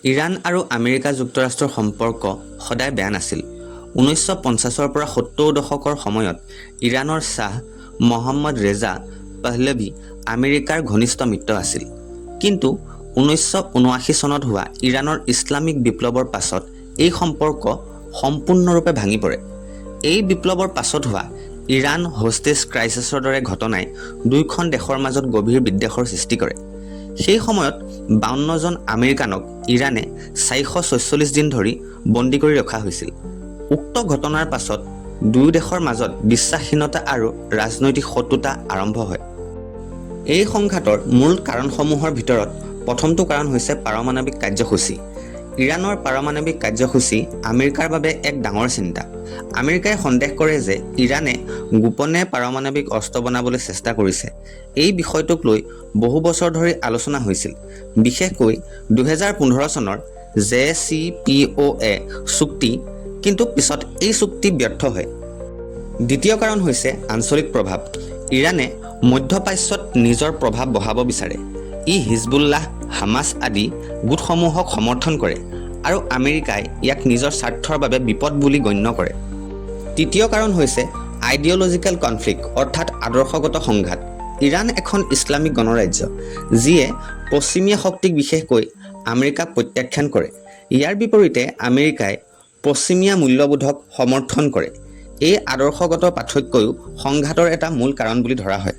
Iran আৰু America যুক্তৰাষ্ট্ৰৰ সম্পৰ্ক সদায় বেয়া নাছিল। 1950ৰ পৰা 70 দশকৰ সময়ত ইৰাণৰ শ্বাহ মহম্মদ ৰেজা পহলভি আমেৰিকাৰ ঘনিষ্ঠ মিত্ৰ আছিল। কিন্তু 1979 চনত হোৱা ইৰাণৰ ইছলামিক বিপ্লৱৰ পাছত এই সম্পৰ্ক সম্পূৰ্ণৰূপে ভাঙি পৰে। এই বিপ্লৱৰ পাছত হোৱা ইৰাণ হোষ্টেজ ক্ৰাইচিছৰ দৰে ঘটনাই দুয়োখন দেশৰ মাজত গভীৰ বিদ্বেষৰ সৃষ্টি কৰে। সেই সময়ত 52 জন আমেৰিকানক ইৰাণে 446 দিন ধৰি বন্দী কৰি ৰখা হৈছিল। উক্ত ঘটনাৰ পাছত দুয়ো দেশৰ মাজত বিশ্বাসহীনতা আৰু ৰাজনৈতিক শত্ৰুতা আৰম্ভ হয়। এই সংঘাতৰ মূল কাৰণসমূহৰ ভিতৰত প্ৰথমটো কাৰণ হৈছে পাৰমাণৱিক কাৰ্যসূচী। ইৰাণৰ পাৰমাণৱিক কাৰ্যসূচী আমেৰিকাৰ বাবে এক ডাঙৰ চিন্তা। আমেৰিকাই সন্দেহ কৰে যে ইৰাণে গোপনে পাৰমাণৱিক অস্ত্ৰ বনাবলৈ চেষ্টা কৰিছে। এই বিষয়টোক লৈ বহু বছৰ ধৰি আলোচনা হৈছিল, বিশেষকৈ 2015 চনৰ JCPOA চুক্তি, কিন্তু পিছত এই চুক্তি ব্যৰ্থ হয়। দ্বিতীয় কাৰণ হৈছে আঞ্চলিক প্ৰভাৱ। ইৰাণে মধ্যপ্ৰাচ্যত নিজৰ প্ৰভাৱ বঢ়াব বিচাৰে। ই হিজবুল্লাহ, হামাছ আদি গোটসমূহক সমৰ্থন কৰে আৰু আমেৰিকাই ইয়াক নিজৰ স্বাৰ্থৰ বাবে বিপদ বুলি গণ্য কৰে। তৃতীয় কাৰণ হৈছে আইডিঅলজিকেল কনফ্লিক্ট, অৰ্থাৎ আদৰ্শগত সংঘাত। ইৰাণ এখন ইছলামিক গণৰাজ্য, যিয়ে পশ্চিমীয়া শক্তিক বিশেষকৈ আমেৰিকাক প্ৰত্যাখ্যান কৰে। ইয়াৰ বিপৰীতে আমেৰিকাই পশ্চিমীয়া মূল্যবোধক সমৰ্থন কৰে। এই আদৰ্শগত পাৰ্থক্যও সংঘাতৰ এটা মূল কাৰণ বুলি ধৰা হয়।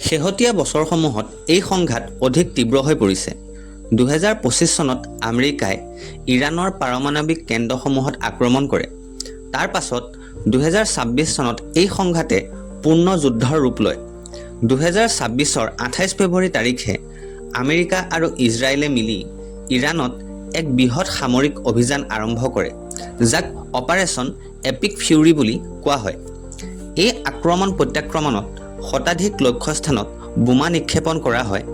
শেহতীয়া বছৰসমূহত এই সংঘাত অধিক তীব্ৰ হৈ পৰিছে। 2025 চনত আমেৰিকাই ইৰাণৰ পাৰমাণৱিক কেন্দ্ৰসমূহত আক্ৰমণ কৰে। তাৰ পাছত 2026 চনত এই সংঘাতে পূৰ্ণ যুদ্ধৰ ৰূপ লয়। 2026ৰ 28 ফেব্ৰুৱাৰী তাৰিখে আমেৰিকা আৰু ইজৰাইলে মিলি ইৰাণত এক বৃহৎ সামৰিক অভিযান আৰম্ভ কৰে, যাক অপাৰেশ্যন এপিক ফিউৰি বুলি কোৱা হয়। এই আক্ৰমণ প্ৰত্যাক্ৰমণত শতাধিক লক্ষ্যস্থানত বোমা নিক্ষেপণ কৰা হয়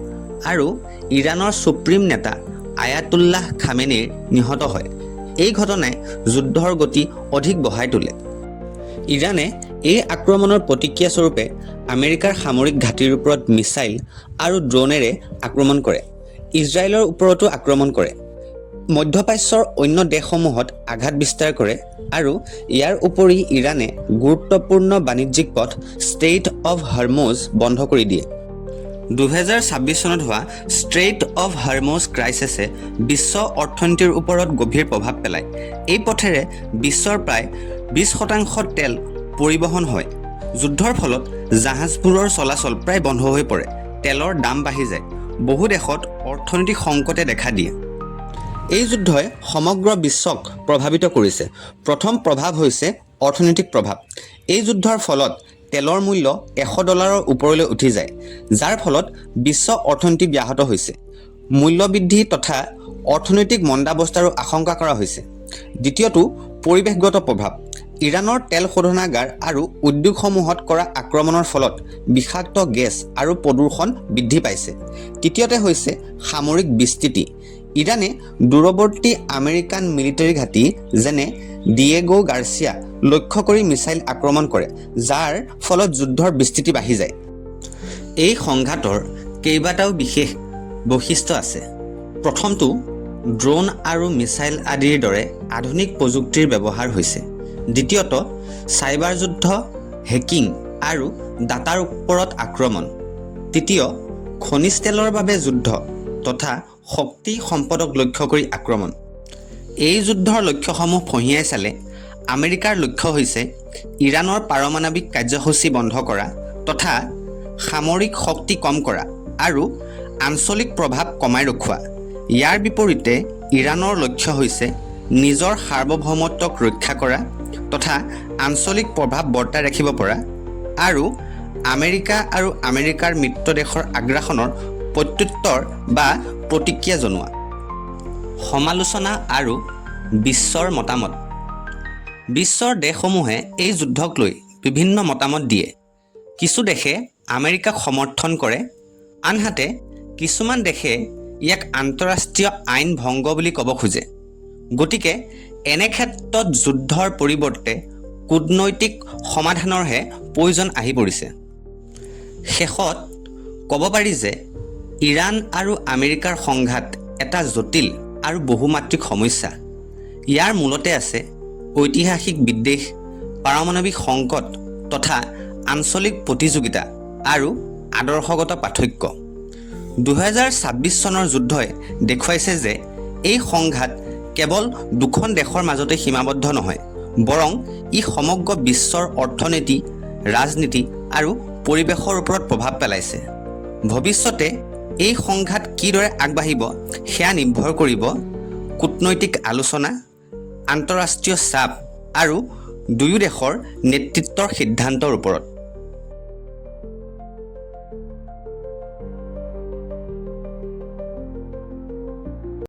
আৰু ইৰাণৰ ছুপ্ৰিম নেতা আয়াতুল্লাহ খামেনেই নিহত হয়। এই ঘটনাই যুদ্ধৰ গতি অধিক বঢ়াই তোলে। ইৰাণে এই আক্ৰমণৰ প্ৰতিক্ৰিয়া স্বৰূপে আমেৰিকাৰ সামৰিক ঘাটিৰ ওপৰত মিছাইল আৰু ড্ৰোনেৰে আক্ৰমণ কৰে। ইজৰাইলৰ ওপৰতো আক্ৰমণ কৰে। মধ্যপ্ৰাচ্যৰ অন্য দেশসমূহত আঘাত বিস্তাৰ কৰে আৰু ইয়াৰ উপৰি ইৰাণে গুৰুত্বপূৰ্ণ বাণিজ্যিক পথ ষ্ট্ৰেইট অৱ হৰমুজ বন্ধ কৰি দিয়ে। 2026 চনত হোৱা ষ্ট্ৰেইট অৱ হৰমুজ ক্ৰাইচিছে বিশ্ব অৰ্থনীতিৰ ওপৰত গভীৰ প্ৰভাৱ পেলায়। এই পথেৰে বিশ্বৰ প্ৰায় 20% তেল পৰিবহণ হয়। যুদ্ধৰ ফলত জাহাজবোৰৰ চলাচল প্ৰায় বন্ধ হৈ পৰে। তেলৰ দাম বাঢ়ি যায়। বহু দেশত অৰ্থনৈতিক সংকটে দেখা দিয়ে। এই যুদ্ধই সমগ্ৰ বিশ্বক প্ৰভাৱিত কৰিছে। প্ৰথম প্ৰভাৱ হৈছে অৰ্থনৈতিক প্ৰভাৱ। এই যুদ্ধৰ ফলত তেলৰ মূল্য $100 ওপৰলৈ উঠি যায়, যাৰ ফলত বিশ্ব অৰ্থনীতি ব্যাহত হৈছে। মূল্য বৃদ্ধি তথা অৰ্থনৈতিক মন্দাৱস্থাৰো আশংকা কৰা হৈছে। দ্বিতীয়টো পৰিৱেশগত প্ৰভাৱ। ইৰাণৰ তেল শোধনাগাৰ আৰু উদ্যোগসমূহত কৰা আক্ৰমণৰ ফলত বিষাক্ত গেছ আৰু প্ৰদূষণ বৃদ্ধি পাইছে। তৃতীয়তে হৈছে সামৰিক বিস্তৃতি। ইৰাণে দূৰৱৰ্তী আমেৰিকান মিলিটাৰী ঘাটি যেনে ডিয়েগো গাৰ্চিয়া লক্ষ্য কৰি মিছাইল আক্ৰমণ কৰে, যাৰ ফলত যুদ্ধৰ বিস্তৃতি বাঢ়ি যায়। এই সংঘাতৰ কেইবাটাও বিশেষ বৈশিষ্ট্য আছে। প্ৰথমটো, ড্ৰোন আৰু মিছাইল আদিৰ দৰে আধুনিক প্ৰযুক্তিৰ ব্যৱহাৰ হৈছে। দ্বিতীয়ত, চাইবাৰ যুদ্ধ, হেকিং আৰু ডাটাৰ ওপৰত আক্ৰমণ। তৃতীয়, খনিজ তেলৰ বাবে যুদ্ধ তথা শক্তি সম্পদক লক্ষ্য কৰি আক্ৰমণ। এই যুদ্ধৰ লক্ষ্যসমূহ ফঁহিয়াই চালে আমেৰিকাৰ লক্ষ্য হৈছে ইৰাণৰ পাৰমাণৱিক কাৰ্যসূচী বন্ধ কৰা তথা সামৰিক শক্তি কম কৰা আৰু আঞ্চলিক প্ৰভাৱ কমাই ৰখোৱা। ইয়াৰ বিপৰীতে ইৰাণৰ লক্ষ্য হৈছে নিজৰ সাৰ্বভৌমত্বক ৰক্ষা কৰা তথা আঞ্চলিক প্ৰভাৱ বৰ্তাই ৰাখিব পৰা আৰু আমেৰিকা আৰু আমেৰিকাৰ মিত্ৰ দেশৰ আগ্ৰাসনৰ প্ৰত্যুত্তৰ বা প্ৰতিক্ৰিয়া জনোৱা। সমালোচনা আৰু বিশ্বৰ মতামত। বিশ্বৰ দেশসমূহে এই যুদ্ধক লৈ বিভিন্ন মতামত দিয়ে। কিছু দেশে আমেৰিকাক সমৰ্থন কৰে, আনহাতে কিছুমান দেশে ইয়াক আন্তঃৰাষ্ট্ৰীয় আইন ভংগ বুলি ক'ব খোজে। গতিকে এনে ক্ষেত্ৰত যুদ্ধৰ পৰিৱৰ্তে কূটনৈতিক সমাধানৰহে প্ৰয়োজন আহি পৰিছে। শেষত ক'ব পাৰি যে ইৰাণ আৰু আমেৰিকাৰ সংঘাত এটা জটিল আৰু বহুমাত্ৰিক সমস্যা। ইয়াৰ মূলতে আছে ঐতিহাসিক বিদ্বেষ, পাৰমাণৱিক সংকট তথা আঞ্চলিক প্ৰতিযোগিতা আৰু আদৰ্শগত পাৰ্থক্য। 2026 চনৰ যুদ্ধই দেখুৱাইছে যে এই সংঘাত কেৱল দুখন দেশৰ মাজতে সীমাবদ্ধ নহয়, বৰং ই সমগ্ৰ বিশ্বৰ অৰ্থনীতি, ৰাজনীতি আৰু পৰিৱেশৰ ওপৰত প্ৰভাৱ পেলাইছে। ভৱিষ্যতে এই সংঘাত কিদৰে আগবাঢ়িব সেয়া নিৰ্ভৰ কৰিব কূটনৈতিক আলোচনা, আন্তঃৰাষ্ট্ৰীয় চাপ আৰু দুয়ো দেশৰ নেতৃত্বৰ সিদ্ধান্তৰ ওপৰত।